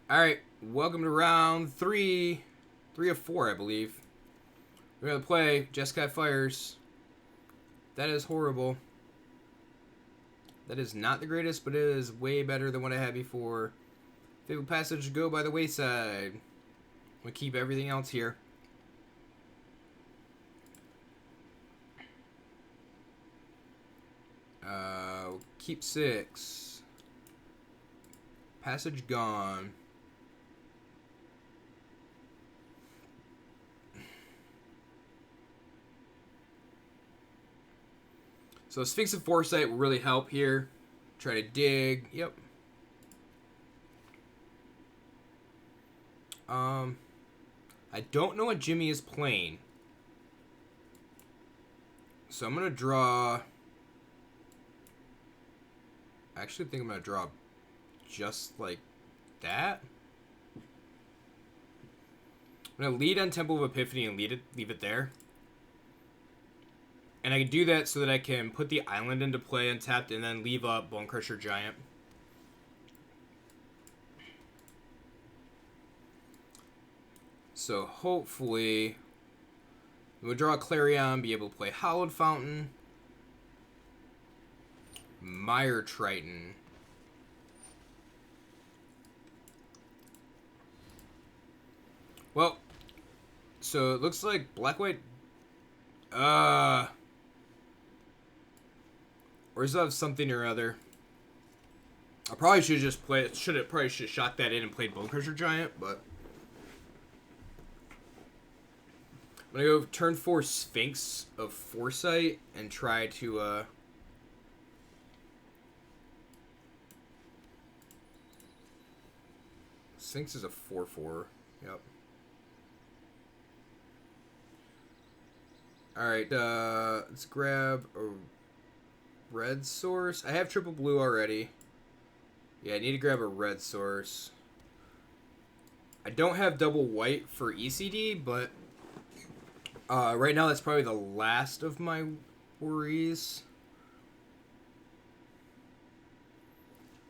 All right, welcome to round three of four, I believe. We're gonna play Jeskai Fires. That is horrible. That is not the greatest, but it is way better than what I had before. Fatal Passage go by the wayside. We keep everything else here. Keep 6. Passage gone. So Sphinx of Foresight will really help here. Try to dig. Yep. I don't know what Jimmy is playing. So I'm going to draw... I actually think I'm going to draw just like that. I'm going to lead on Temple of Epiphany and leave it there. And I can do that so that I can put the island into play untapped and then leave up Bone Crusher Giant. So hopefully we'll draw a Clarion, be able to play Hallowed Fountain, Mire Triton. Well, so it looks like Black-White... Or does it have something or other? I probably should just play... Probably should have shot that in and played Bone Crusher Giant, but... I'm going to go turn 4 Sphinx of Foresight and try to... Sphinx is a 4/4. Yep. Alright, let's grab a red source. I have triple blue already. Yeah, I need to grab a red source. I don't have double white for ECD, but right now that's probably the last of my worries.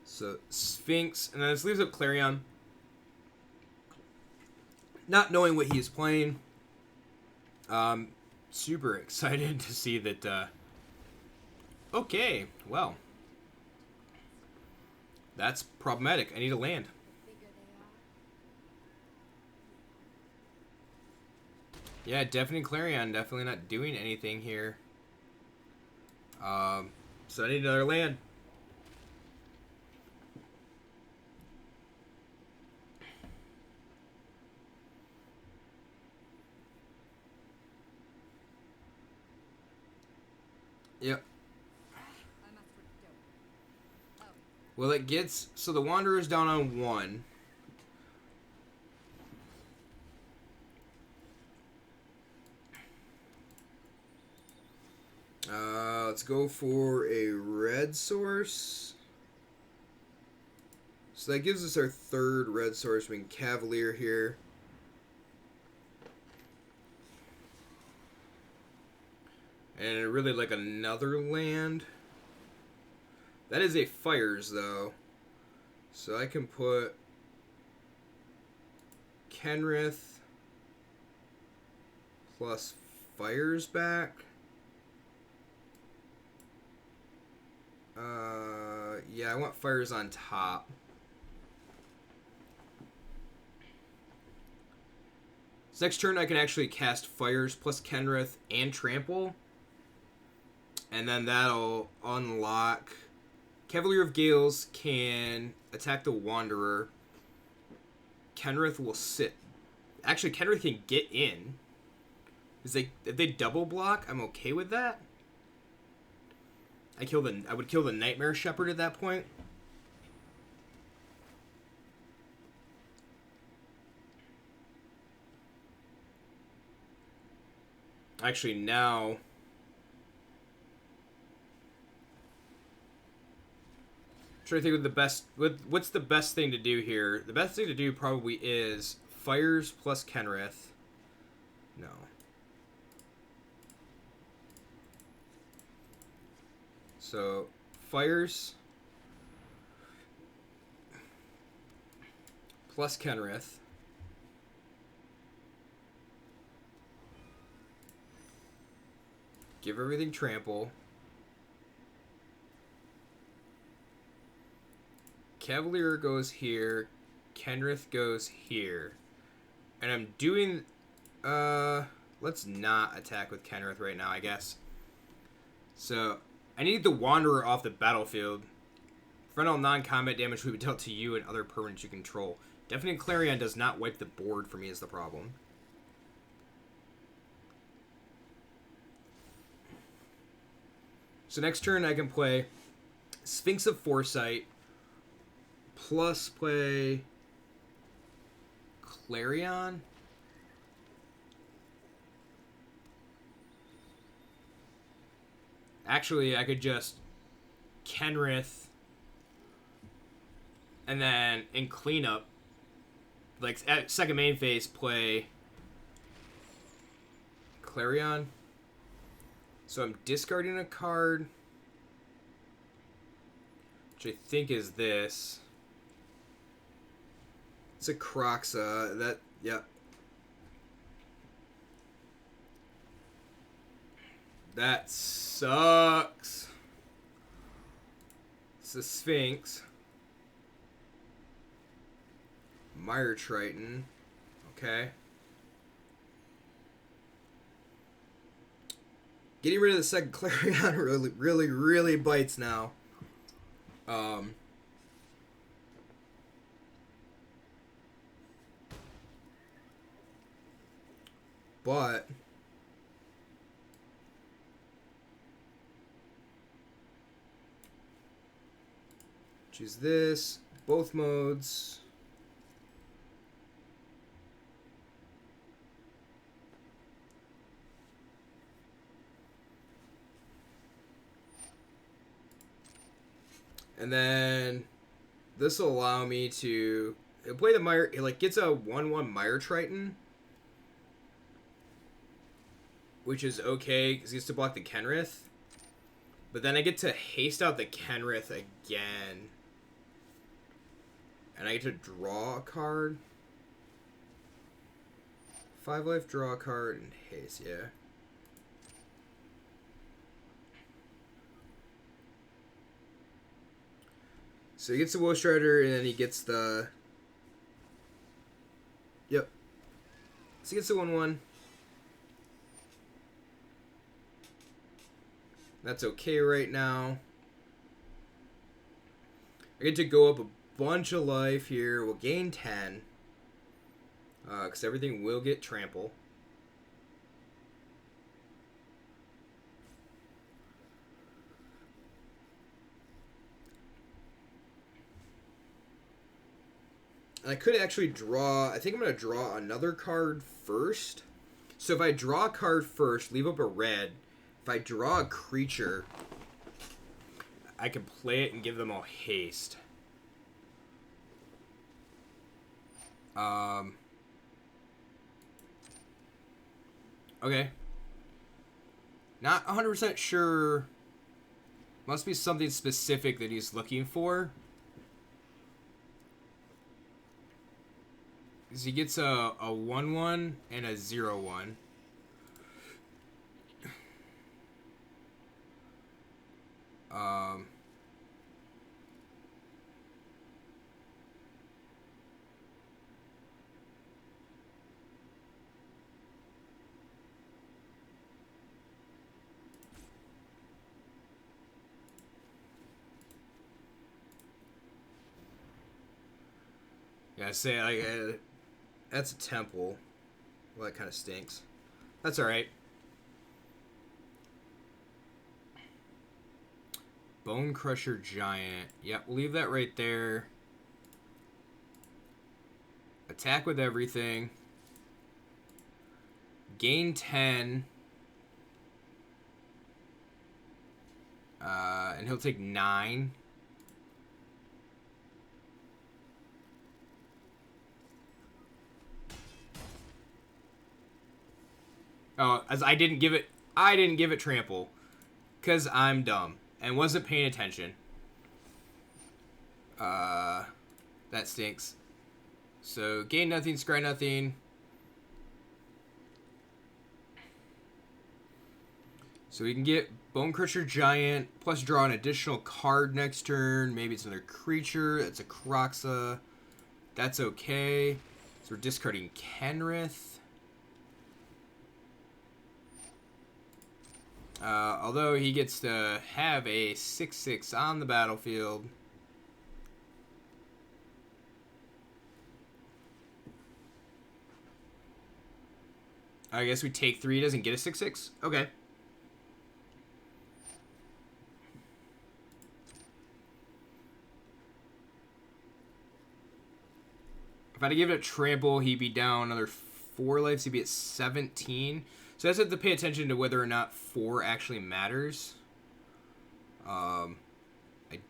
So, Sphinx, and then this leaves up Clarion. Not knowing what he's playing. Super excited to see that, okay, well. That's problematic. I need a land. Yeah, definitely Clarion. Definitely not doing anything here. So I need another land. Yep. Well, it gets... So the Wanderer's down on 1. Let's go for a red source. So that gives us our third red source. We can Cavalier here. And I really like another land. That is a Fires, though. So I can put Kenrith plus Fires back. Yeah, I want Fires on top. So next turn I can actually cast Fires plus Kenrith and Trample. And then that'll unlock... Cavalier of Gales can attack the Wanderer. Kenrith will sit. Actually, Kenrith can get in. If they double block, I'm okay with that. I would kill the Nightmare Shepherd at that point. Actually, now... I'm trying to think of the best... What's the best thing to do here? The best thing to do probably is Fires plus Kenrith. No. So, Fires plus Kenrith. Give everything trample. Cavalier goes here. Kenrith goes here. And I'm doing... let's not attack with Kenrith right now, I guess. So, I need the Wanderer off the battlefield. Prevent all non-combat damage will be dealt to you and other permanents you control. Deafening Clarion does not wipe the board for me is the problem. So next turn I can play Sphinx of Foresight, plus play Clarion. Actually, I could just Kenrith and then in cleanup, like at second main phase, play Clarion. So I'm discarding a card, which I think is this. It's a Croxa. That, yep. That sucks. It's a Sphinx. Mire Triton. Okay. Getting rid of the second Clarion really bites now. But choose this, both modes. And then this will allow me to play the Mire. It like gets a 1/1 Mire Triton, which is okay because he gets to block the Kenrith. But then I get to haste out the Kenrith again, and I get to draw a card. 5 life, draw a card, and haste. Yeah. So he gets the Wolf Strider, and then he gets the... Yep. So he gets the 1/1. That's okay right now. I get to go up a bunch of life here. We'll gain 10. Because everything will get trample. I could actually draw... I think I'm going to draw another card first. So if I draw a card first, leave up a red. If I draw a creature, I can play it and give them all haste. Okay. Not 100% sure. Must be something specific that he's looking for. Because he gets a 1/1 and a 0/1. Yeah, I say like that's a temple. Well, that kind of stinks. That's all right. Bone Crusher Giant. Yep, we'll leave that right there. Attack with everything. Gain 10. And he'll take 9. Oh, as I didn't give it trample. Because I'm dumb. And wasn't paying attention. That stinks. So gain nothing, scry nothing. So we can get Bone Crusher Giant, plus draw an additional card next turn. Maybe it's another creature. It's a Kroxa. That's okay. So we're discarding Kenrith. Although he gets to have a 6/6 on the battlefield. I guess we take 3. He doesn't get a 6/6. Okay. If I had to give it a trample, he'd be down another 4 lives. He'd be at 17. So I just have to pay attention to whether or not 4 actually matters. I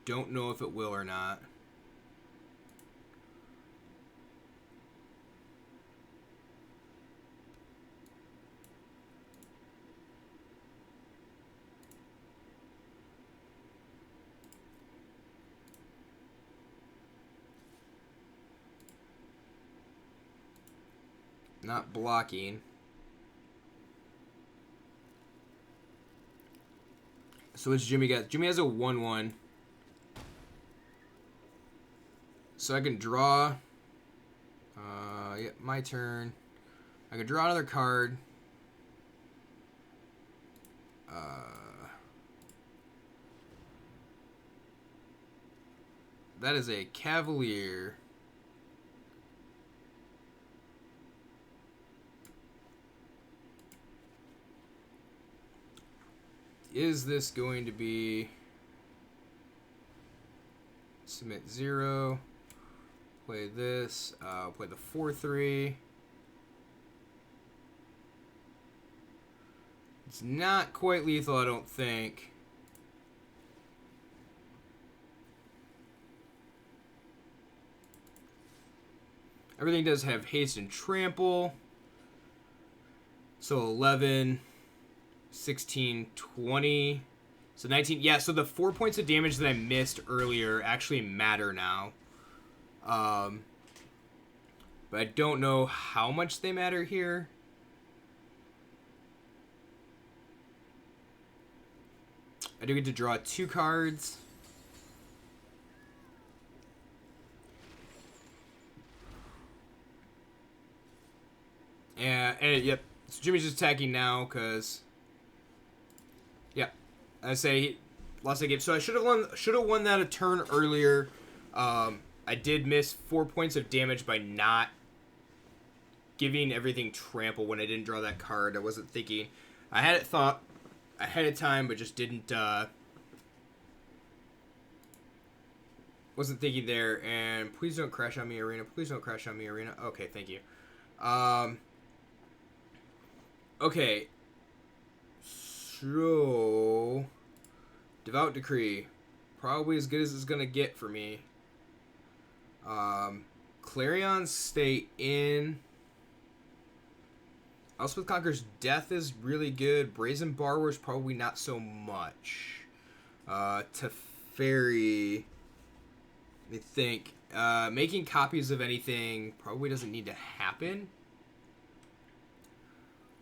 don't know if it will or not. Not blocking. So what's Jimmy got? Jimmy has a 1/1. So I can draw. Yeah, my turn. I can draw another card. That is a Cavalier. Is this going to be submit 0? Play this. Play the 4/3. It's not quite lethal, I don't think. Everything does have haste and trample. So 11, 16, 20. So 19. Yeah, so the 4 points of damage that I missed earlier actually matter now. But I don't know how much they matter here. I do get to draw 2 cards. And yep. So Jimmy's just attacking now because, yeah, I say he lost that game. So I should have won that a turn earlier. I did miss 4 points of damage by not giving everything trample when I didn't draw that card. I wasn't thinking. I had it thought ahead of time, but just didn't. Wasn't thinking there. And please don't crash on me, Arena. Please don't crash on me, Arena. Okay, thank you. Okay. So, Devout Decree. Probably as good as it's going to get for me. Clarion stay in. Elspeth Conqueror's Death is really good. Brazen Borrower's probably not so much. Teferi. Let me think. Making copies of anything probably doesn't need to happen.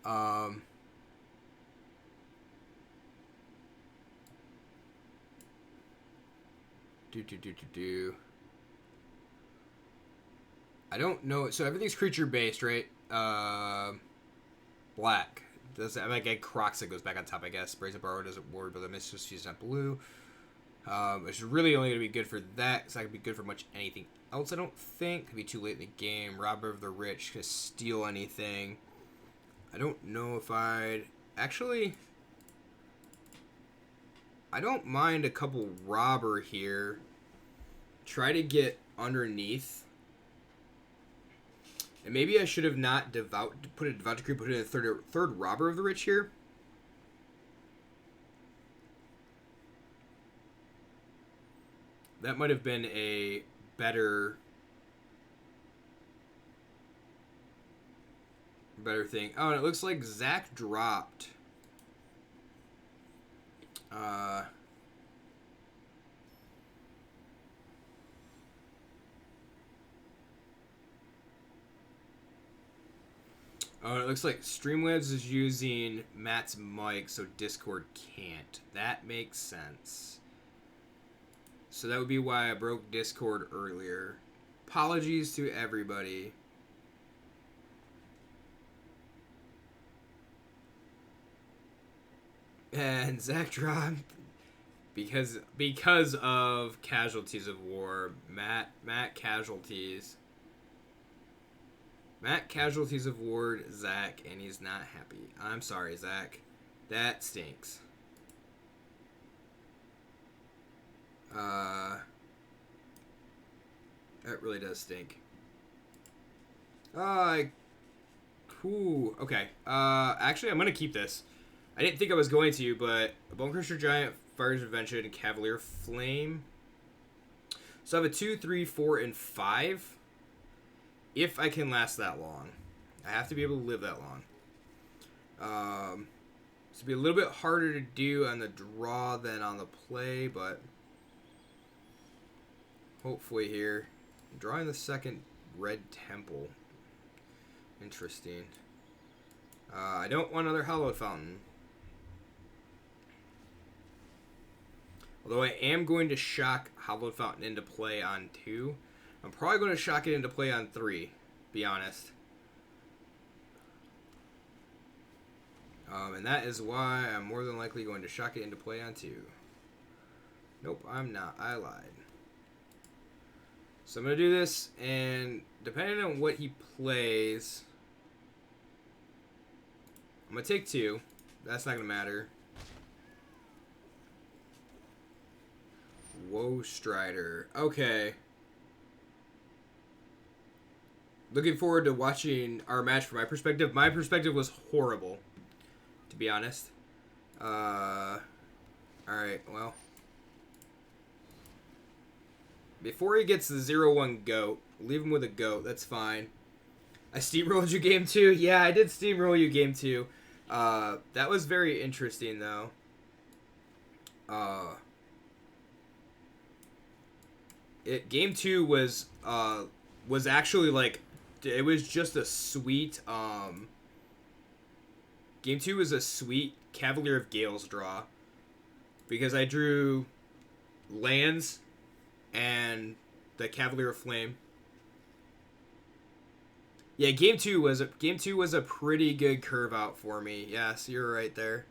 I don't know. So everything's creature based, right? Black. Does like Kroxa goes back on top, I guess. Brazen Borrower doesn't worry, but the Mistress is not blue. It's really only going to be good for that. It's not going to be good for much anything else, I don't think. Could be too late in the game. Robber of the Rich. Can steal anything. I don't know if I'd... Actually, I don't mind a couple Robber here. Try to get underneath. And maybe I should have not put a Devout Decree, put in a third Robber of the Rich here. That might have been a better thing. Oh, and it looks like Zach dropped. Oh, it looks like Streamlabs is using Matt's mic, so Discord can't. That makes sense. So that would be why I broke Discord earlier. Apologies to everybody. And Zach dropped because of casualties of war. Matt casualties. Matt casualties of war, Zach, and he's not happy. I'm sorry, Zach. That stinks. That really does stink. Cool. Okay. Actually, I'm gonna keep this. I didn't think I was going to, but a Bone Crusher Giant, Fire's Invention, and Cavalier Flame. So I have a 2, 3, 4, and 5. If I can last that long. I have to be able to live that long. This will be a little bit harder to do on the draw than on the play, but hopefully here. I'm drawing the second red temple. Interesting. I don't want another Hallowed Fountain. Although I am going to shock Hallowed Fountain into play on 2. I'm probably going to shock it into play on 3, be honest. And that is why I'm more than likely going to shock it into play on 2. Nope, I'm not. I lied. So I'm going to do this, and depending on what he plays, I'm going to take 2. That's not going to matter. Whoa, Strider. Okay. Looking forward to watching our match from my perspective. My perspective was horrible, to be honest. Alright, well. Before he gets the 0-1 goat, leave him with a goat. That's fine. I steamrolled you game 2. Yeah, I did steamroll you game 2. That was very interesting, though. Game 2 was actually like, it was just a sweet game 2 was a sweet Cavalier of Gales draw, because I drew lands and the Cavalier of Flame. Yeah, game 2 was a pretty good curve out for me. Yes, you're right there.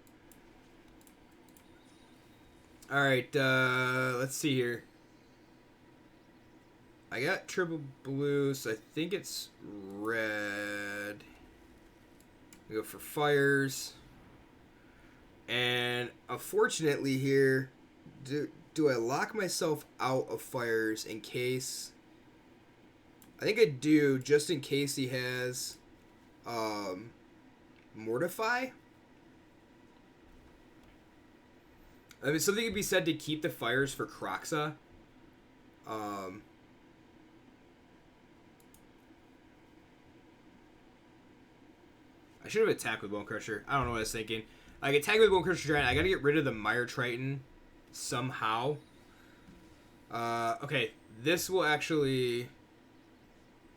All right, let's see here. I got triple blue, so I think it's red. We go for fires. And unfortunately here, do I lock myself out of fires in case? I think I do, just in case he has Mortify. I mean, something could be said to keep the fires for Kroxa. I should have attacked with Bone Crusher. I don't know what I was thinking. Like, attack with Bone Crusher Giant. I gotta get rid of the Mire Triton somehow. Okay, this will actually...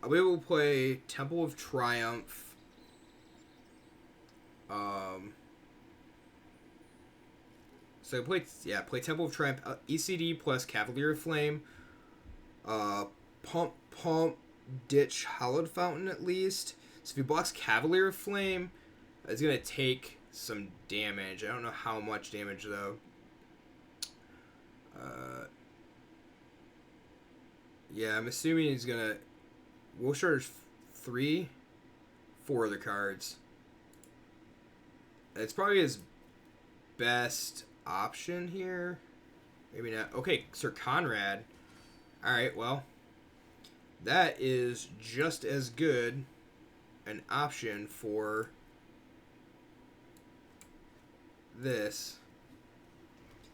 I'll be able to play Temple of Triumph. So play Temple of Triumph, ECD plus Cavalier of Flame. Pump, ditch Hallowed Fountain at least. So if he blocks Cavalier of Flame, it's going to take some damage. I don't know how much damage, though. Yeah, I'm assuming he's going to... We'll charge 3, 4 other cards. It's probably his best option here. Maybe not. Okay, Sir Conrad. Alright, well. That is just as good an option for this.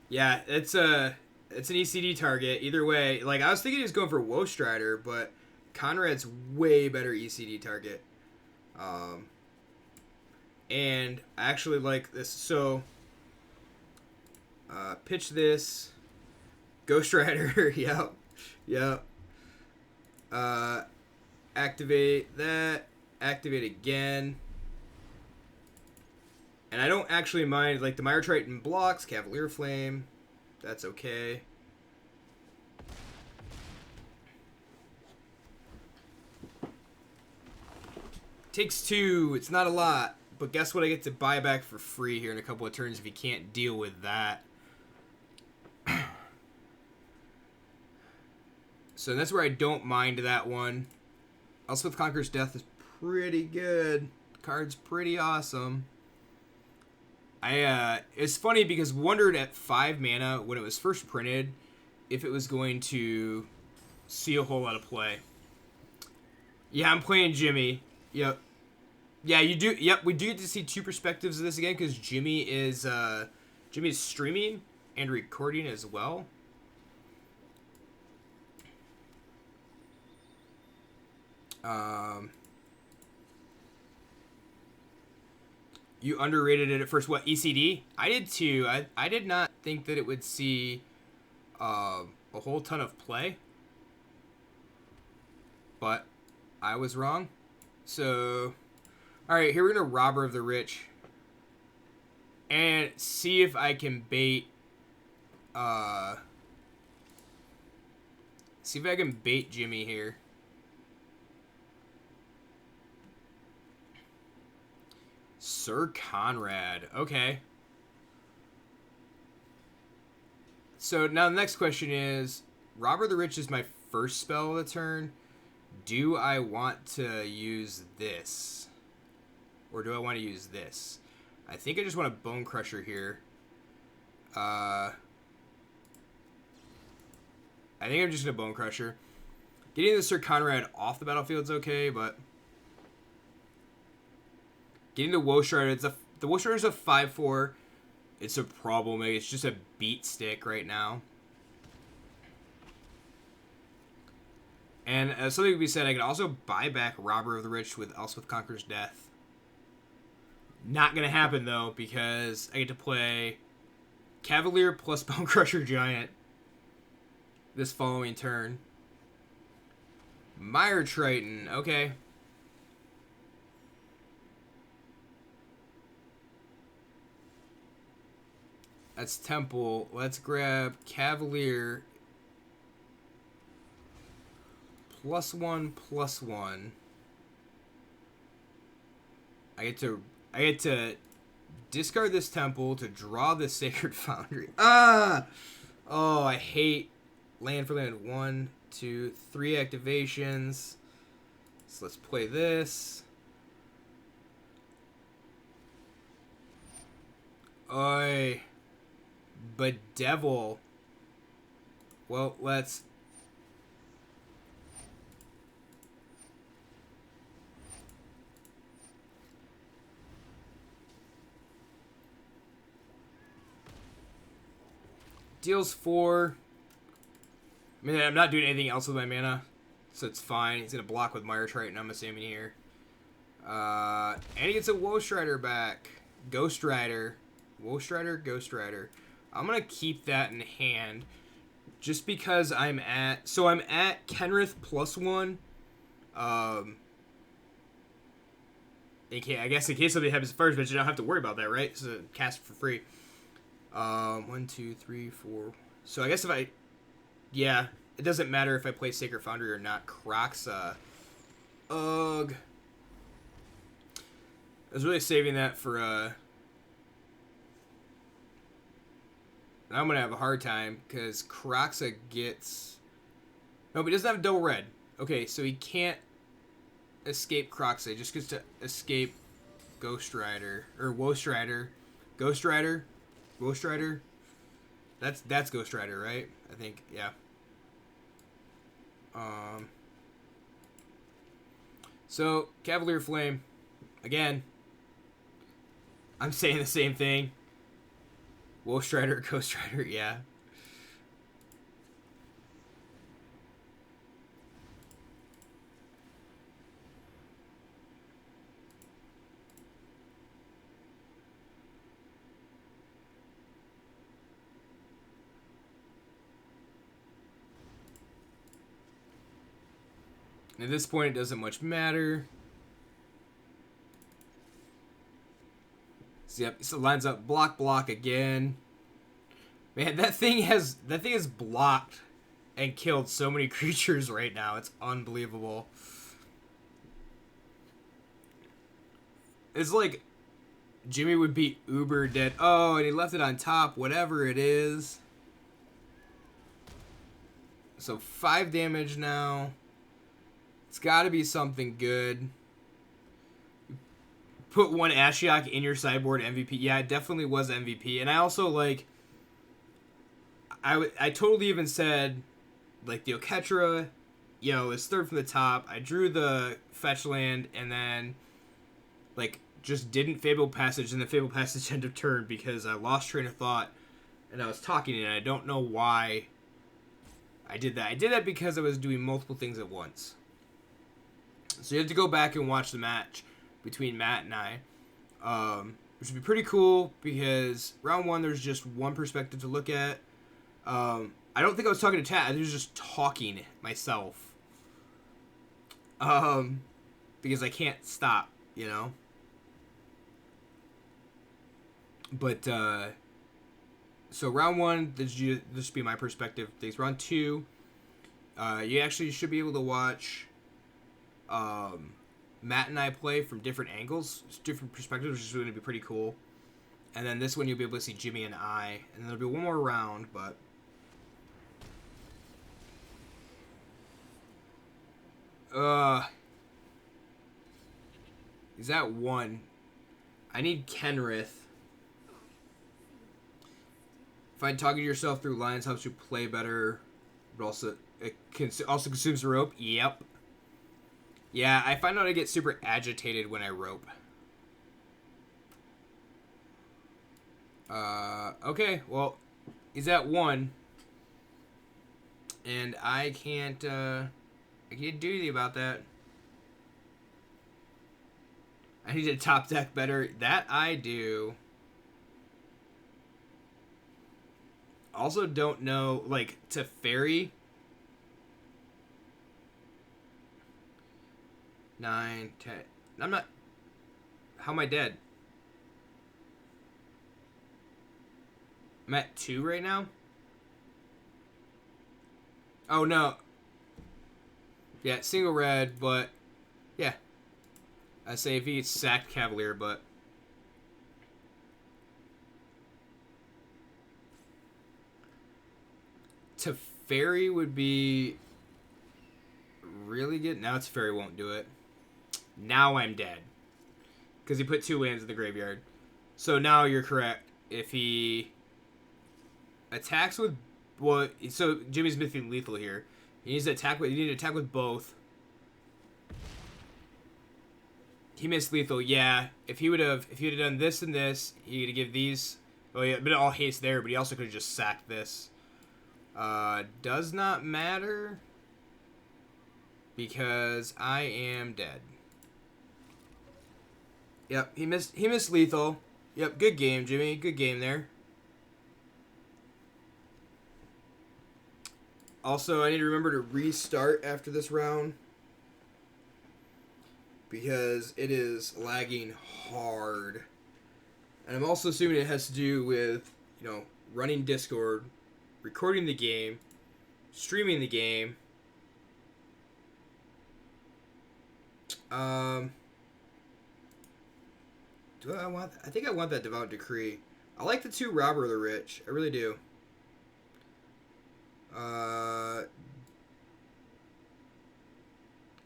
Yeah, it's an ECD target. Either way, like, I was thinking he was going for Woe Strider, but Conrad's way better ECD target. And I actually like this. So, pitch this. Ghost Rider. Yep. Activate that. Activate again. And I don't actually mind, like, the Mire Triton blocks, Cavalier Flame. That's okay. Takes 2. It's not a lot. But guess what I get to buy back for free here in a couple of turns if you can't deal with that. So that's where I don't mind that one. Elspeth Conquers Death is pretty good. The card's pretty awesome. It's funny because wondered at 5 mana when it was first printed if it was going to see a whole lot of play. Yeah, I'm playing Jimmy. Yep. Yeah, you do. Yep, we do get to see 2 perspectives of this again because Jimmy is streaming and recording as well. You underrated it at first. What, ECD? I did too. I did not think that it would see a whole ton of play, but I was wrong. So, all right, here we're gonna Robber of the Rich and see if I can bait. See if I can bait Jimmy here. Sir Conrad. Okay. So now the next question is, Robber the Rich is my first spell of the turn. Do I want to use this? Or do I want to use this? I think I just want a Bone Crusher here. I think I'm just going to Bone Crusher. Getting the Sir Conrad off the battlefield is okay, but getting the Woe Strider, the Woe Strider's a 5/4. It's a problem. It's just a beat stick right now. And as something could be said, I could also buy back Robber of the Rich with Elspeth Conquers Death. Not going to happen, though, because I get to play Cavalier plus Bone Crusher Giant this following turn. Mire Triton. Okay. That's Temple. Let's grab Cavalier. +1/+1. I get to discard this Temple to draw the Sacred Foundry. Ah! Oh, I hate land for land. 1, 2, 3 activations. So let's play this. Oi. Bedevil. Well, let's... Deals 4. I mean, I'm not doing anything else with my mana, so it's fine. He's going to block with Mire Triton, I'm assuming here. And he gets a Woe Strider back. Ghost Rider. Woe Strider, Ghost Rider. I'm going to keep that in hand just because I'm at... So I'm at Kenrith +1. I guess in case something happens first, but you don't have to worry about that, right? So cast it for free. 1, 2, 3, 4. So I guess if I... Yeah, it doesn't matter if I play Sacred Foundry or not. Kroxa. Ugh. I was really saving that for... Now I'm going to have a hard time because Kroxa gets... No, but he doesn't have double red. Okay, so he can't escape Kroxa. He just gets to escape Ghost Rider. Or Woe Strider. Ghost Rider. Ghost Rider. That's Ghost Rider, right? I think, yeah. So, Cavalier Flame. Again. I'm saying the same thing. Woe Strider, Ghost Rider, yeah. At this point, it doesn't much matter. So, yep, so lines up block again. Man, that thing has blocked and killed so many creatures right now. It's unbelievable. It's like Jimmy would be uber dead. Oh, and he left it on top, whatever it is. So 5 damage now. It's got to be something good. Put 1 Ashiok in your sideboard MVP. Yeah, it definitely was MVP. And I also, like, I totally even said, like, the Oketra, is third from the top. I drew the fetch land and then, like, just didn't Fable Passage, and the Fable Passage end of turn because I lost train of thought and I was talking, and I don't know why I did that. I did that because I was doing multiple things at once. So you have to go back and watch the match between Matt and I, which would be pretty cool because round 1 there's just one perspective to look at. I don't think I was talking to chat. I was just talking myself. Because I can't stop, But, so round 1, this should be my perspective. Things. Round 2, you actually should be able to watch Matt and I play from different angles, different perspectives, which is going to be pretty cool. And then this one you'll be able to see Jimmy and I. And then there'll be one more round, but... He's at 1. I need Kenrith. Talking to yourself through lines helps you play better, but also it also consumes the rope. Yep. Yeah, I find out I get super agitated when I rope. Okay, well, he's at 1, and I can't do anything about that. I need to top deck better. That I do. Also don't know, like, to fairy. 9, 10. I'm not... How am I dead? I'm at 2 right now? Oh, no. Yeah, single red, but... Yeah. I say if he gets sacked Cavalier, but... To fairy would be really good. Now it's fairy won't do it. Now I'm dead. Because he put 2 lands in the graveyard. So now you're correct. If he attacks with... Well, so Jimmy's missing lethal here. He needs to attack with... You need to attack with both. He missed lethal, yeah. If he would have done this and this, he would have give these... Oh yeah, but all haste there, but he also could have just sacked this. Does not matter because I am dead. Yep, he missed lethal. Yep, good game, Jimmy. Good game there. Also, I need to remember to restart after this round because it is lagging hard. And I'm also assuming it has to do with, running Discord, recording the game, streaming the game. I think I want that Devout Decree. I like the 2 Robber of the Rich. I really do.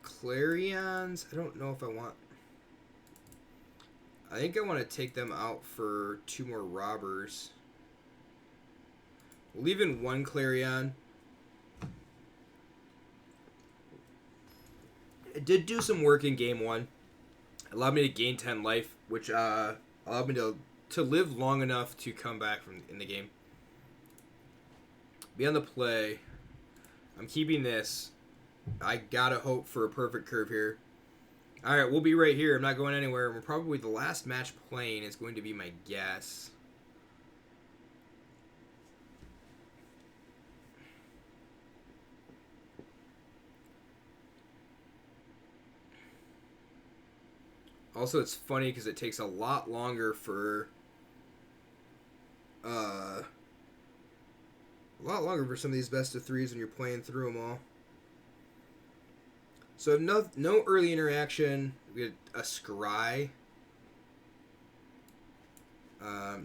Clarions? I don't know if I want... I think I want to take them out for 2 more Robbers. Leaving 1 Clarion. It did do some work in game 1. It allowed me to gain 10 life, which allowed me to live long enough to come back in the game. Be on the play. I'm keeping this. I gotta hope for a perfect curve here. Alright, we'll be right here. I'm not going anywhere. We're probably the last match playing is going to be my guess. Also, it's funny because it takes a lot longer for a lot longer for some of these best of threes when you're playing through them all. So no early interaction. We get a scry.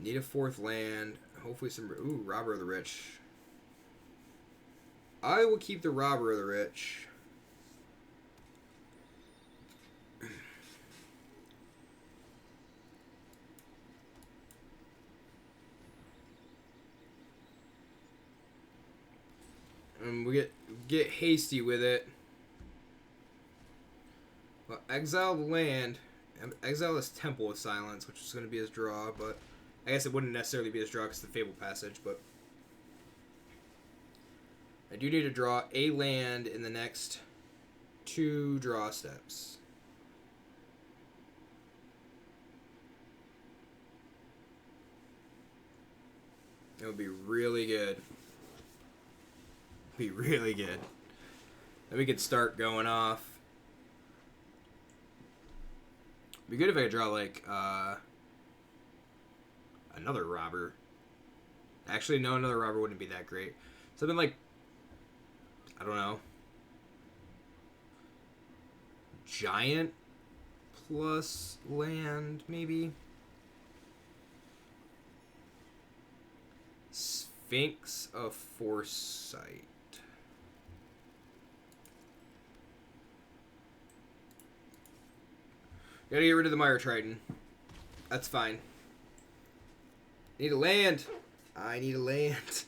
Need a fourth land. Hopefully some... Ooh, Robber of the Rich. I will keep the Robber of the Rich. And we get hasty with it. Well, exile the land. Exile this Temple of Silence, which is going to be his draw, but I guess it wouldn't necessarily be his draw because it's the Fable Passage, but I do need to draw a land in the next 2 draw steps. It would be really good. Be really good. Then we could start going off. Be good if I could draw like another Robber. Actually, no, another Robber wouldn't be that great. Something like, I don't know, Giant plus land, maybe. Sphinx of Foresight. Gotta get rid of the Mire Triton. That's fine. Need a land. I need a land.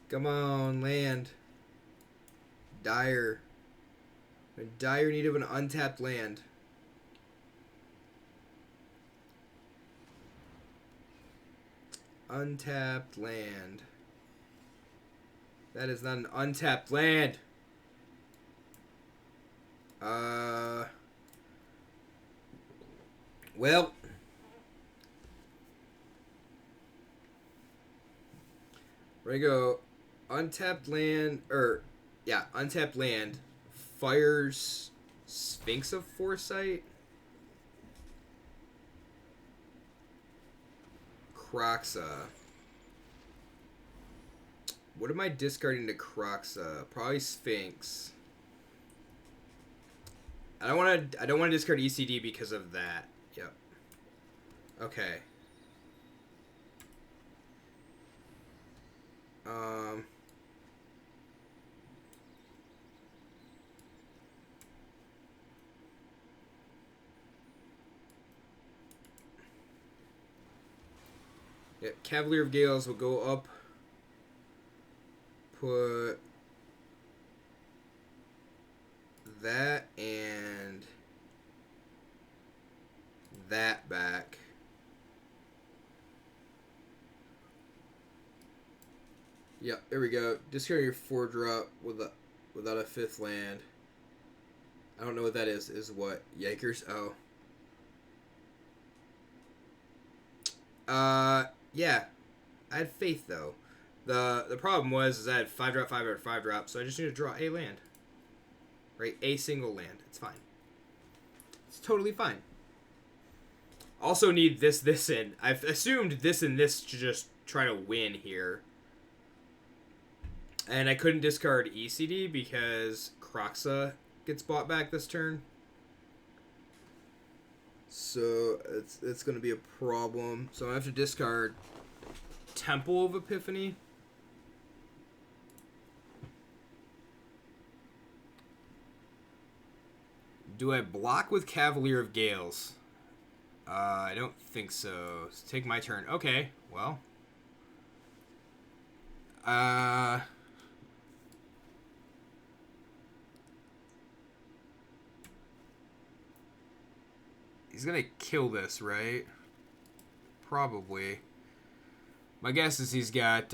Come on, land. Dire. A dire need of an untapped land. Untapped land. That is not an untapped land. Well, we're gonna go untapped land, untapped land, fires Sphinx of Foresight, Croxa. What am I discarding to Croxa? Probably Sphinx. I don't want to discard ECD because of that. Yep. Okay. Yeah, Cavalier of Gales will go up. Put that and that back. Yeah, there we go. Discard your 4-drop without a 5th land. I don't know what that is. Is what? Yikers? Oh. Yeah. I had faith though. The problem was I had 5-drop, 5-drop, 5-drop, so I just need to draw a land. Right? A single land. It's fine. It's totally fine. Also need this in. I've assumed this and this to just try to win here. And I couldn't discard ECD because Croxa gets bought back this turn. So it's going to be a problem. So I have to discard Temple of Epiphany. Do I block with Cavalier of Gales? I don't think so. Let's take my turn. Okay, well. He's gonna kill this, right? Probably. My guess is he's got,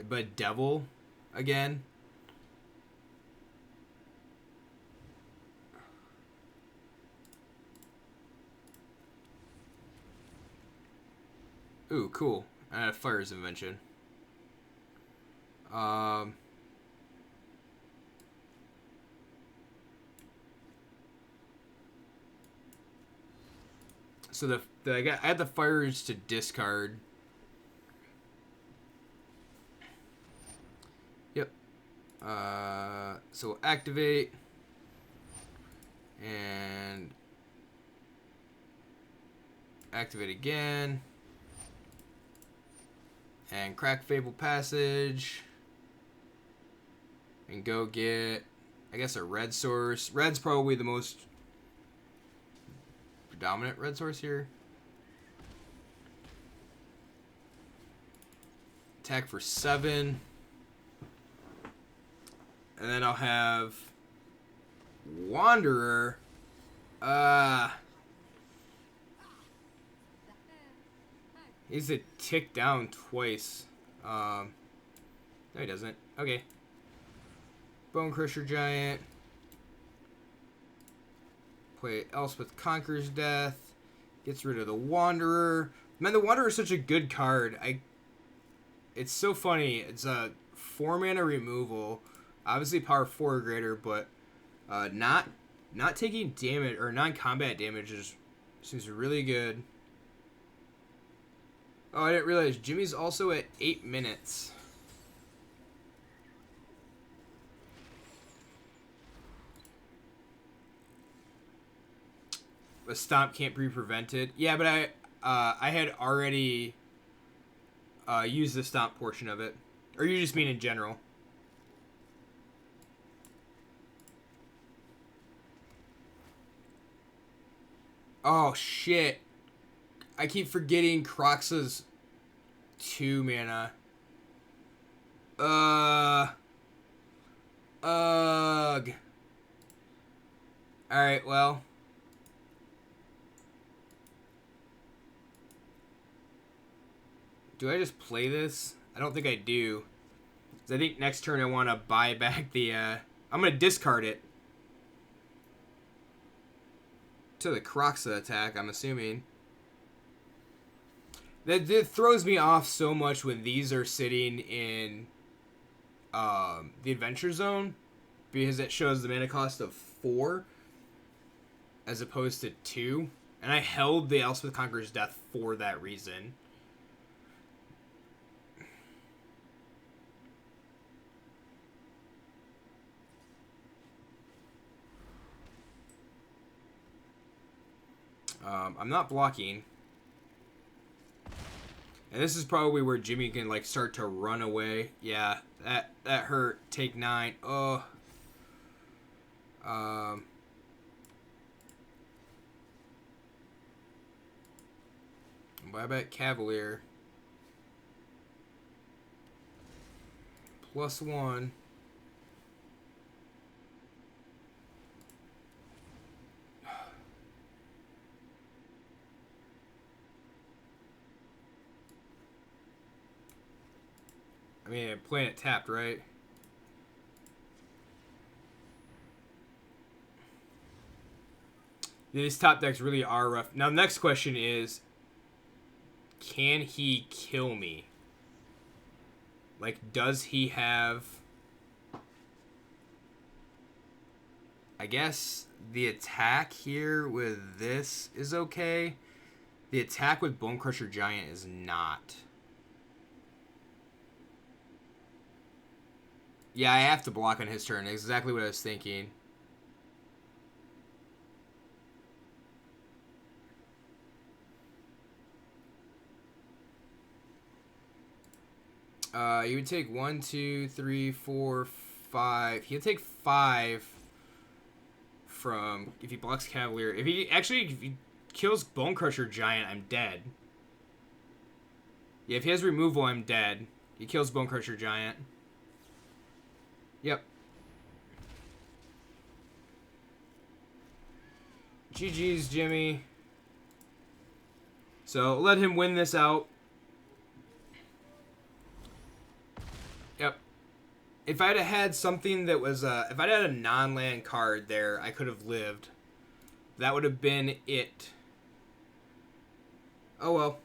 but Devil again. Ooh, cool. I had a Fire's Invention. So I had the fires to discard. Yep. So activate and activate again and crack Fable Passage and go get, I guess, a red source. Red's probably the most predominant red source here. Attack for 7. And then I'll have Wanderer. He's a tick down twice. No, he doesn't. Okay. Bone Crusher Giant. Play Elspeth Conquers Death. Gets rid of the Wanderer. Man, the Wanderer is such a good card. It's so funny. It's a 4-mana removal. Obviously power 4 or greater, but not taking damage or non-combat damage seems really good. Oh, I didn't realize Jimmy's also at 8 minutes. A stomp can't be prevented. Yeah, but I had already used the stomp portion of it. Or you just mean in general? Oh, shit. I keep forgetting Croxa's 2 mana. Ugh. Alright, well. Do I just play this? I don't think I do. 'Cause I think next turn I want to buy back the, I'm going to discard it. To the Croxa attack, I'm assuming. That throws me off so much when these are sitting in the Adventure Zone, because it shows the mana cost of 4 as opposed to 2. And I held the Elspeth Conqueror's Death for that reason. I'm not blocking. And this is probably where Jimmy can, like, start to run away. Yeah, that hurt. Take 9. Oh. Buy back Cavalier. +1. I mean, I'm playing it tapped, right? These top decks really are rough. Now, the next question is, can he kill me? Like, does he have... I guess the attack here with this is okay. The attack with Bone Crusher Giant is not. Yeah, I have to block on his turn. Exactly what I was thinking. You would take 1, 2, 3, 4, 5. He'll take 5 from if he blocks Cavalier. If he kills Bone Crusher Giant, I'm dead. Yeah, if he has removal, I'm dead. He kills Bone Crusher Giant. Yep. GG's, Jimmy. So, let him win this out. Yep. If I'd have had something that was, if I'd had a non-land card there, I could have lived. That would have been it. Oh well.